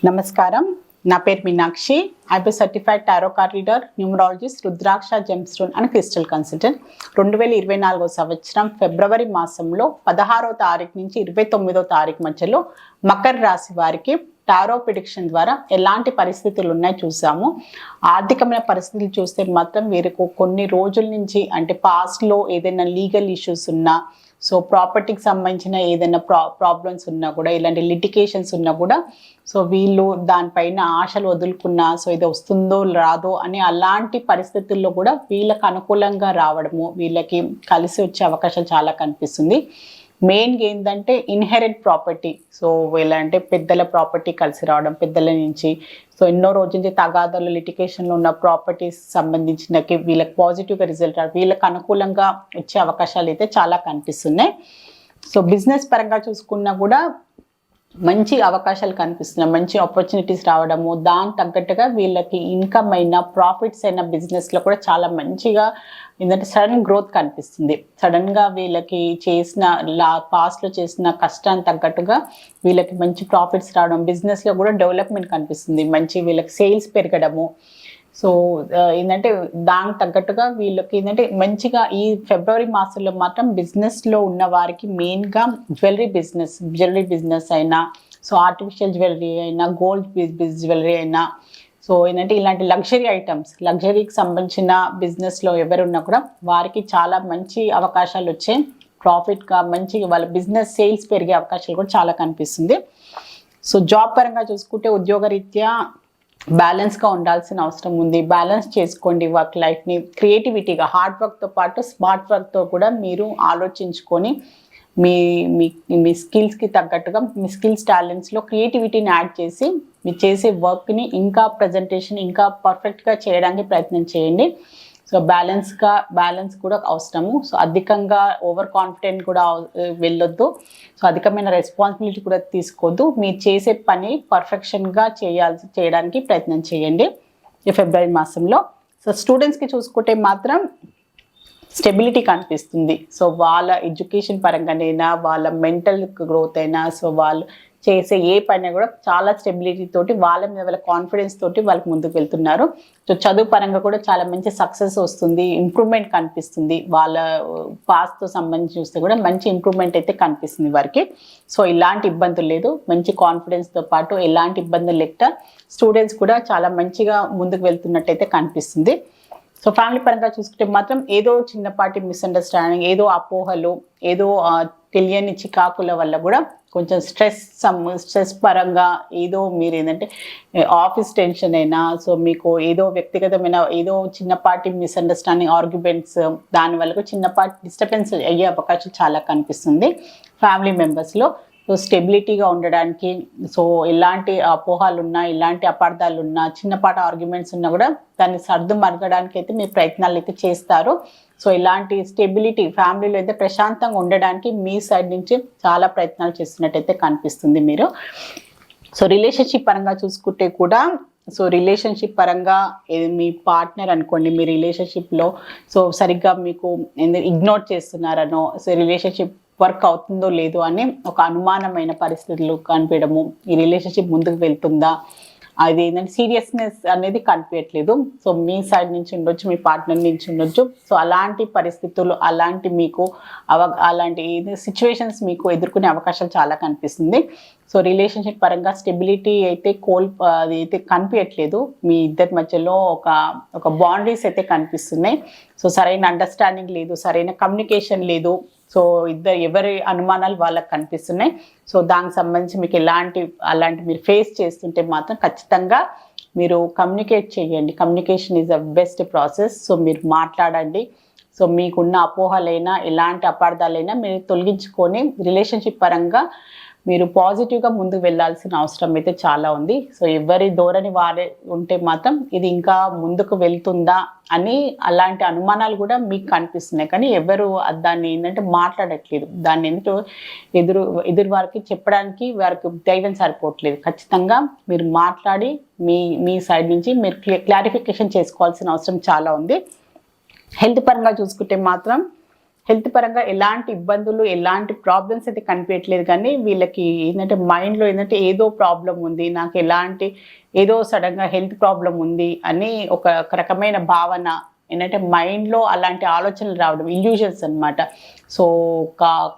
నమస్కారం. నా పేరు Meenakshi. IB certified tarot card reader, numerologist, rudraksha gemstone and crystal consultant. 2024 సంవత్సరం ఫిబ్రవరి మాసంలో 16వ తారీఖు నుంచి 29వ తారీఖు మధ్యలో మకర రాశి వారికి టారో ప్రిడిక్షన్ ద్వారా ఎలాంటి పరిస్థితులు ఉన్నాయి చూసాము. ఆర్థికమైన పరిస్థితులు చూస్తే మాత్రం వీరికి కొన్ని రోజుల నుంచి అంటే పాస్ట్లో ఏదైనా లీగల్ ఇష్యూస్ ఉన్నా, సో ప్రాపర్టీకి సంబంధించిన ఏదైనా ప్రాబ్లమ్స్ ఉన్నా కూడా, ఇలాంటి లిటికేషన్స్ ఉన్నా కూడా, సో వీళ్ళు దానిపైన ఆశలు వదులుకున్నా, సో ఇది వస్తుందో రాదో అని అలాంటి పరిస్థితుల్లో కూడా వీళ్ళకి అనుకూలంగా రావడము, వీళ్ళకి కలిసి వచ్చే అవకాశం చాలా కనిపిస్తుంది. మెయిన్గా ఏంటంటే ఇన్హెరెంట్ ప్రాపర్టీ, సో వీళ్ళంటే పెద్దల ప్రాపర్టీ కలిసి రావడం, పెద్దల నుంచి సో ఎన్నో రోజుల నుంచి తగాదాలు లిటికేషన్లో ఉన్న ప్రాపర్టీస్ సంబంధించినకి వీళ్ళకి పాజిటివ్గా రిజల్ట్ రావడం, వీళ్ళకి అనుకూలంగా వచ్చే అవకాశాలు అయితే చాలా కనిపిస్తున్నాయి. సో బిజినెస్ పరంగా చూసుకున్నా కూడా మంచి అవకాశాలు కనిపిస్తున్నాయి, మంచి ఆపర్చునిటీస్ రావడము, దానికి తగ్గట్టుగా వీళ్ళకి ఇన్కమ్ అయినా ప్రాఫిట్స్ అయినా బిజినెస్లో కూడా చాలా మంచిగా ఏంటంటే సడన్ గ్రోత్ కనిపిస్తుంది. సడన్గా వీళ్ళకి పాస్ట్లో చేసిన కష్టానికి తగ్గట్టుగా వీళ్ళకి మంచి ప్రాఫిట్స్ రావడం, బిజినెస్లో కూడా డెవలప్మెంట్ కనిపిస్తుంది, మంచి వీళ్ళకి సేల్స్ పెరగడము. సో ఏంటంటే దానికి తగ్గట్టుగా వీళ్ళకి ఏంటంటే మంచిగా ఈ ఫిబ్రవరి మాసంలో మాత్రం బిజినెస్లో ఉన్న వారికి మెయిన్గా జ్యువెలరీ బిజినెస్ అయినా, సో ఆర్టిఫిషియల్ జ్యువెలరీ అయినా, గోల్డ్ జ్యువెలరీ అయినా, సో ఏంటంటే ఇలాంటి లగ్జరీ ఐటమ్స్, లగ్జరీకి సంబంధించిన బిజినెస్లో ఎవరున్నా కూడా వారికి చాలా మంచి అవకాశాలు వచ్చే ప్రాఫిట్గా మంచిగా వాళ్ళ బిజినెస్ సేల్స్ పెరిగే అవకాశాలు కూడా చాలా కనిపిస్తుంది. సో జాబ్ పరంగా చూసుకుంటే ఉద్యోగరీత్యా బ్యాలెన్స్గా ఉండాల్సిన అవసరం ఉంది. బ్యాలెన్స్ చేసుకోండి వర్క్ లైఫ్ని. క్రియేటివిటీగా హార్డ్ వర్క్తో పాటు స్మార్ట్ వర్క్తో కూడా మీరు ఆలోచించుకొని మీ స్కిల్స్కి తగ్గట్టుగా మీ స్కిల్స్ టాలెంట్స్లో క్రియేటివిటీని యాడ్ చేసి మీరు చేసే వర్క్ని ఇంకా ప్రజెంటేషన్ ఇంకా పర్ఫెక్ట్గా చేయడానికి ప్రయత్నం చేయండి. సో బ్యాలెన్స్ కూడా అవసరము. సో అధికంగా ఓవర్ కాన్ఫిడెంట్ కూడా వెళ్ళొద్దు. సో అధికమైన రెస్పాన్సిబిలిటీ కూడా తీసుకోవద్దు. మీరు చేసే పని పర్ఫెక్షన్గా చేయడానికి ప్రయత్నం చేయండి ఈ ఫిబ్రవరి మాసంలో. సో స్టూడెంట్స్కి చూసుకుంటే మాత్రం స్టెబిలిటీ కనిపిస్తుంది. సో వాళ్ళ ఎడ్యుకేషన్ పరంగానైనా, వాళ్ళ మెంటల్ గ్రోత్ అయినా, సో వాళ్ళు చేసే ఏ పైన కూడా చాలా స్టెబిలిటీ తోటి, వాళ్ళ మీద వాళ్ళ కాన్ఫిడెన్స్ తోటి వాళ్ళకి ముందుకు వెళ్తున్నారు. సో చదువు పరంగా కూడా చాలా మంచి సక్సెస్ వస్తుంది, ఇంప్రూవ్మెంట్ కనిపిస్తుంది. వాళ్ళ పాస్తో సంబంధించి చూస్తే కూడా మంచి ఇంప్రూవ్మెంట్ అయితే కనిపిస్తుంది వారికి. సో ఇలాంటి ఇబ్బందులు లేదు, మంచి కాన్ఫిడెన్స్తో పాటు ఎలాంటి ఇబ్బందులు లేక స్టూడెంట్స్ కూడా చాలా మంచిగా ముందుకు వెళ్తున్నట్టయితే కనిపిస్తుంది. సో ఫ్యామిలీ పరంగా చూసుకుంటే మాత్రం ఏదో చిన్నపాటి మిస్అండర్స్టాండింగ్, ఏదో అపోహలు, ఏదో తెలియని చికాకుల వల్ల కూడా కొంచెం స్ట్రెస్ పరంగా ఏదో మీరు ఏంటంటే ఆఫీస్ టెన్షన్ అయినా, సో మీకు ఏదో వ్యక్తిగతమైన ఏదో చిన్నపాటి మిస్అండర్స్టాండింగ్, ఆర్గ్యుమెంట్స్, దానివల్ల చిన్నపాటి డిస్టర్బెన్స్ అయ్యే అవకాశం చాలా కనిపిస్తుంది ఫ్యామిలీ మెంబర్స్లో. సో స్టెబిలిటీగా ఉండడానికి, సో ఎలాంటి అపోహాలు ఉన్నా, ఎలాంటి అపార్థాలు ఉన్నా, చిన్నపాటి ఆర్గ్యుమెంట్స్ ఉన్నా కూడా దాన్ని సర్దు మరగడానికి అయితే మీ ప్రయత్నాలు అయితే చేస్తారు. సో ఇలాంటి స్టెబిలిటీ ఫ్యామిలీలో అయితే ప్రశాంతంగా ఉండడానికి మీ సైడ్ నుంచి చాలా ప్రయత్నాలు చేస్తున్నట్టయితే కనిపిస్తుంది మీరు. సో రిలేషన్షిప్ పరంగా చూసుకుంటే కూడా, సో రిలేషన్షిప్ పరంగా మీ పార్ట్నర్ అనుకోండి, మీ రిలేషన్షిప్లో సో సరిగ్గా మీకు ఇగ్నోర్ చేస్తున్నారనో, సో రిలేషన్షిప్ వర్క్ అవుతుందో లేదో అని ఒక అనుమానమైన పరిస్థితులు కనిపించడము, ఈ రిలేషన్షిప్ ముందుకు వెళ్తుందా, అది ఏంటంటే సీరియస్నెస్ అనేది కనిపించట్లేదు. సో మీ సైడ్ నుంచి ఉండొచ్చు, మీ పార్ట్నర్ నుంచి ఉండొచ్చు. సో అలాంటి పరిస్థితులు, అలాంటి సిచ్యువేషన్స్ మీకు ఎదుర్కొనే అవకాశాలు చాలా కనిపిస్తుంది. సో రిలేషన్షిప్ పరంగా స్టెబిలిటీ అయితే అది అయితే కనిపించట్లేదు. మీ ఇద్దరి మధ్యలో ఒక బౌండరీస్ అయితే కనిపిస్తున్నాయి. సో సరైన అండర్స్టాండింగ్ లేదు, సరైన కమ్యూనికేషన్ లేదు. సో ఎవరి అనుమానాలు వాళ్ళకి కనిపిస్తున్నాయి. సో దానికి సంబంధించి మీకు అలాంటి మీరు ఫేస్ చేస్తుంటే మాత్రం ఖచ్చితంగా మీరు కమ్యూనికేట్ చేయండి. Communication is a best process. So మీరు మాట్లాడండి. సో మీకున్న అపోహలైనా, ఎలాంటి అపార్థాలైనా మీరు తొలగించుకొని రిలేషన్షిప్ పరంగా మీరు పాజిటివ్గా ముందుకు వెళ్ళాల్సిన అవసరం అయితే చాలా ఉంది. సో ఎవరి ధోరణి వారే ఉంటే మాత్రం ఇది ఇంకా ముందుకు వెళ్తుందా అని అలాంటి అనుమానాలు కూడా మీకు కనిపిస్తున్నాయి. కానీ ఎవరు దాన్ని ఏంటంటే మాట్లాడట్లేదు. దాన్ని ఏంటో ఎదురు వారికి చెప్పడానికి వారికి ధైర్యం సరిపోవట్లేదు. ఖచ్చితంగా మీరు మాట్లాడి మీ సైడ్ నుంచి మీరు క్లారిఫికేషన్ చేసుకోవాల్సిన అవసరం చాలా ఉంది. హెల్త్ పరంగా చూసుకుంటే మాత్రం హెల్త్ పరంగా ఎలాంటి ఇబ్బందులు ఎలాంటి ప్రాబ్లమ్స్ అయితే కనిపించట్లేదు, కానీ వీళ్ళకి ఏంటంటే మైండ్లో ఏంటంటే ఏదో ప్రాబ్లం ఉంది, నాకు ఏదో సడన్గా హెల్త్ ప్రాబ్లం ఉంది అని ఒక రకమైన భావన ఏంటంటే మైండ్లో అలాంటి ఆలోచనలు రావడం, ఇల్యూషన్స్ అనమాట. సో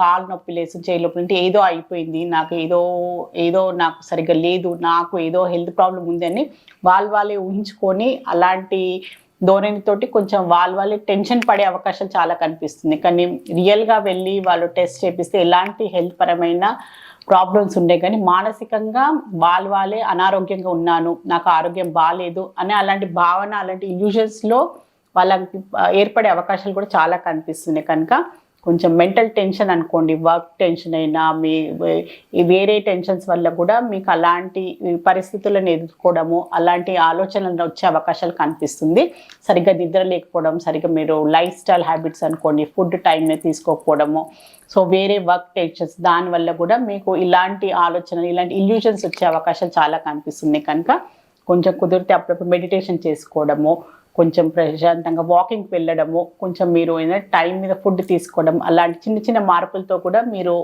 కాలు నొప్పి లేసు, చేయి నొప్పి అంటే ఏదో అయిపోయింది, నాకు ఏదో నాకు సరిగ్గా లేదు, నాకు ఏదో హెల్త్ ప్రాబ్లం ఉంది అని వాళ్ళే ఊహించుకొని అలాంటి ధోరణితోటి కొంచెం వాళ్ళే టెన్షన్ పడే అవకాశాలు చాలా కనిపిస్తుంది. కానీ రియల్గా వెళ్ళి వాళ్ళు టెస్ట్ చేపిస్తే ఎలాంటి హెల్త్ పరమైన ప్రాబ్లమ్స్ ఉండే, కానీ మానసికంగా వాళ్ళే అనారోగ్యంగా ఉన్నాను, నాకు ఆరోగ్యం బాగాలేదు అనే అలాంటి భావన, అలాంటి ఇల్యూషన్స్లో వాళ్ళకి ఏర్పడే అవకాశాలు కూడా చాలా కనిపిస్తున్నాయి. కనుక కొంచెం మెంటల్ టెన్షన్ అనుకోండి, వర్క్ టెన్షన్ అయినా వేరే టెన్షన్స్ వల్ల కూడా మీకు అలాంటి పరిస్థితులను ఎదుర్కోవడము, అలాంటి ఆలోచనలు వచ్చే అవకాశాలు కనిపిస్తుంది. సరిగ్గా నిద్ర లేకపోవడం, సరిగ్గా మీరు లైఫ్ స్టైల్ హ్యాబిట్స్ అనుకోండి, ఫుడ్ టైంని తీసుకోకపోవడము, సో వేరే వర్క్ టెన్షన్స్, దానివల్ల కూడా మీకు ఇలాంటి ఆలోచనలు, ఇలాంటి ఇల్యూషన్స్ వచ్చే అవకాశాలు చాలా కనిపిస్తున్నాయి. కనుక కొంచెం కుదిరితే అప్పుడప్పుడు మెడిటేషన్ చేసుకోవడము, కొంచెం ప్రశాంతంగా వాకింగ్కి వెళ్ళడము, కొంచెం మీరు టైం మీద ఫుడ్ తీసుకోవడం, అలాంటి చిన్న మార్పులతో కూడా మీరు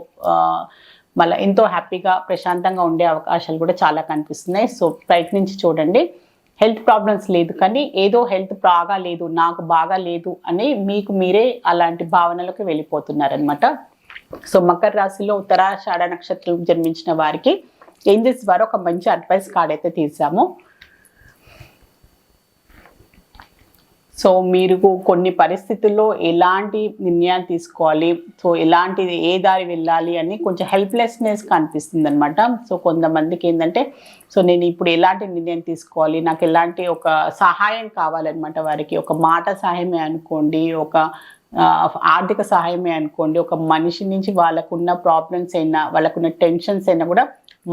మళ్ళీ ఎంతో హ్యాపీగా ప్రశాంతంగా ఉండే అవకాశాలు కూడా చాలా కనిపిస్తున్నాయి. సో ప్రయత్నించి చూడండి. హెల్త్ ప్రాబ్లమ్స్ లేదు, కానీ ఏదో హెల్త్ బాగా లేదు, నాకు బాగా లేదు అని మీకు మీరే అలాంటి భావనలకు వెళ్ళిపోతున్నారనమాట. సో మకర రాశిలో ఉత్తరాషాఢ నక్షత్రం జన్మించిన వారికి ఏంజెస్ ద్వారా ఒక మంచి అడ్వైస్ కార్డ్ అయితే తీసాము. సో మీరు కొన్ని పరిస్థితుల్లో ఎలాంటి నిర్ణయాలు తీసుకోవాలి, సో ఏ దారి వెళ్ళాలి అని కొంచెం హెల్ప్లెస్నెస్ కనిపిస్తుంది అనమాట. సో కొంతమందికి ఏంటంటే నేను ఇప్పుడు ఎలాంటి నిర్ణయం తీసుకోవాలి, నాకు ఎలాంటి ఒక సహాయం కావాలన్నమాట. వారికి ఒక మాట సహాయమే అనుకోండి, ఒక ఆర్థిక సహాయమే అనుకోండి, ఒక మనిషి నుంచి వాళ్ళకున్న ప్రాబ్లమ్స్ అయినా, వాళ్ళకున్న టెన్షన్స్ అయినా కూడా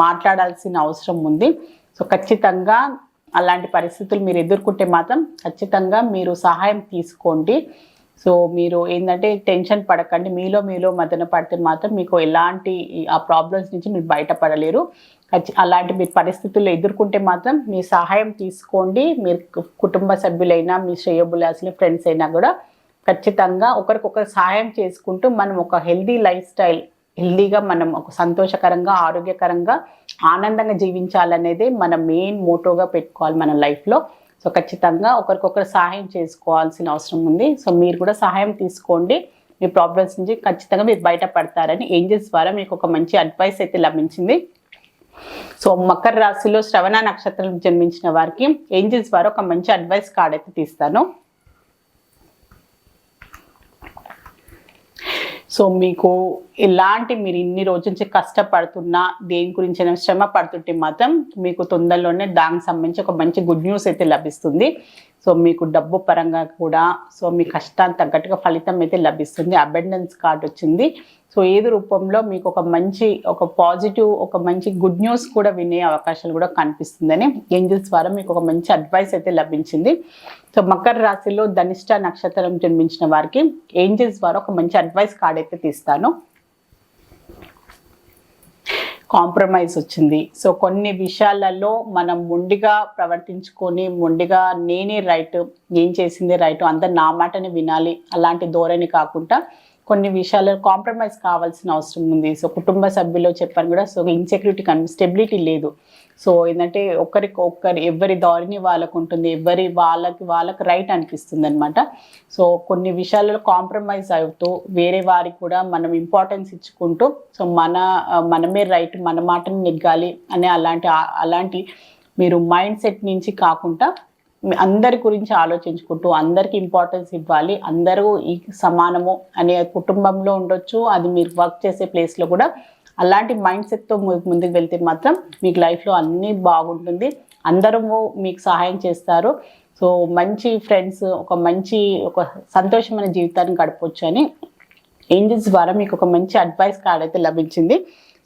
మాట్లాడాల్సిన అవసరం ఉంది. సో ఖచ్చితంగా అలాంటి పరిస్థితులు మీరు ఎదుర్కొంటే మాత్రం ఖచ్చితంగా మీరు సహాయం తీసుకోండి. సో మీరు ఏంటంటే టెన్షన్ పడకండి, మీలో మదన పడితే మాత్రం మీకు ఎలాంటి ఆ ప్రాబ్లమ్స్ నుంచి మీరు బయటపడలేరు. అలాంటి మీరు పరిస్థితుల్లో ఎదుర్కొంటే మాత్రం మీ సహాయం తీసుకోండి. మీరు కుటుంబ సభ్యులైనా, మీ శ్రేయోభిలాషులు, ఫ్రెండ్స్ అయినా కూడా ఖచ్చితంగా ఒకరికొకరు సహాయం చేసుకుంటూ మనం ఒక హెల్దీగా మనం ఒక సంతోషకరంగా, ఆరోగ్యకరంగా, ఆనందంగా జీవించాలనేది మన మెయిన్ మోటోగా పెట్టుకోవాలి మన లైఫ్లో. సో ఖచ్చితంగా ఒకరికొకరు సహాయం చేసుకోవాల్సిన అవసరం ఉంది. సో మీరు కూడా సహాయం తీసుకోండి, మీ ప్రాబ్లమ్స్ నుంచి ఖచ్చితంగా మీరు బయటపడతారని ఏంజెల్స్ ద్వారా మీకు ఒక మంచి అడ్వైస్ అయితే లభించింది. సో మకర రాశిలో శ్రవణ నక్షత్రం జన్మించిన వారికి ఏంజెల్స్ ద్వారా ఒక మంచి అడ్వైస్ కార్డ్ అయితే తీస్తాను. సో మీకు మీరు ఇన్ని రోజుల నుంచి కష్టపడుతున్నా, దేని గురించి శ్రమ పడుతుంటే మాత్రం మీకు తొందరలోనే దానికి సంబంధించి ఒక మంచి గుడ్ న్యూస్ అయితే లభిస్తుంది. సో మీకు డబ్బు పరంగా కూడా మీ కష్టానికి తగ్గట్టుగా ఫలితం అయితే లభిస్తుంది. అబెండెన్స్ కార్డ్ వచ్చింది. సో ఏది రూపంలో మీకు ఒక పాజిటివ్, ఒక మంచి గుడ్ న్యూస్ కూడా వినే అవకాశాలు కూడా కనిపిస్తుందని ఏంజెల్స్ ద్వారా మీకు ఒక మంచి అడ్వైస్ అయితే లభించింది. సో మకర రాశిలో ధనిష్ట నక్షత్రం జన్మించిన వారికి ఏంజెల్స్ ద్వారా ఒక మంచి అడ్వైస్ కార్డ్ అయితే తీస్తాను. కాంప్రమైజ్ వచ్చింది. సో కొన్ని విషయాలలో మనం మొండిగా ప్రవర్తించుకొని, మొండిగా నేనే రైట్, ఏం చేసిందే రైట్, అందరు నా మాటని వినాలి అలాంటి ధోరణి కాకుండా కొన్ని విషయాల్లో కాంప్రమైజ్ కావాల్సిన అవసరం ఉంది. సో కుటుంబ సభ్యులు చెప్పాను కూడా, సో ఇన్సెక్యూరిటీ స్టెబిలిటీ లేదు. సో ఏంటంటే ఎవరి ధోరణి వాళ్ళకు ఉంటుంది, వాళ్ళకి రైట్ అనిపిస్తుంది అనమాట. సో కొన్ని విషయాలలో కాంప్రమైజ్ అవుతూ వేరే వారికి కూడా మనం ఇంపార్టెన్స్ ఇచ్చుకుంటూ, సో మనమే రైట్, మన మాటని నెగ్గాలి అనే అలాంటి మీరు మైండ్ సెట్ నుంచి కాకుండా అందరి గురించి ఆలోచించుకుంటూ అందరికి ఇంపార్టెన్స్ ఇవ్వాలి, అందరూ ఈ సమానము అనే కుటుంబంలో ఉండొచ్చు, అది మీరు వర్క్ చేసే ప్లేస్లో కూడా అలాంటి మైండ్ సెట్తో ముందుకు వెళ్తే మాత్రం మీకు లైఫ్లో అన్నీ బాగుంటుంది, అందరూ మీకు సహాయం చేస్తారు. సో మంచి ఫ్రెండ్స్, ఒక సంతోషమైన జీవితాన్ని గడపవచ్చు అని ఏంజెల్స్ ద్వారా మీకు ఒక మంచి అడ్వైస్ కార్డ్ అయితే లభించింది.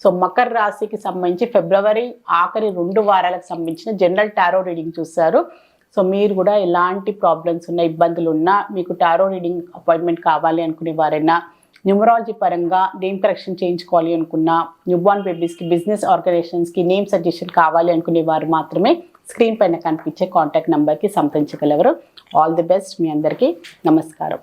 సో మకర రాశికి సంబంధించి ఫిబ్రవరి ఆఖరి 2 వారాలకు సంబంధించిన జనరల్ టారో రీడింగ్ చూస్తారు. సో మీరు కూడా ఎలాంటి ప్రాబ్లమ్స్ ఉన్నా, ఇబ్బందులు ఉన్నా, మీకు టారో రీడింగ్ అపాయింట్మెంట్ కావాలి అనుకునే వారైనా, న్యూమరాలజీ పరంగా నేమ్ కరెక్షన్ చేయించుకోవాలి అనుకున్నా, న్యూబార్న్ బేబీస్కి, బిజినెస్ ఆర్గనైజేషన్స్కి నేమ్ సజెషన్ కావాలి అనుకునే వారు మాత్రమే స్క్రీన్ పైన కనిపించే కాంటాక్ట్ నెంబర్కి సంప్రదించగలరు. All the best. మీ అందరికీ నమస్కారం.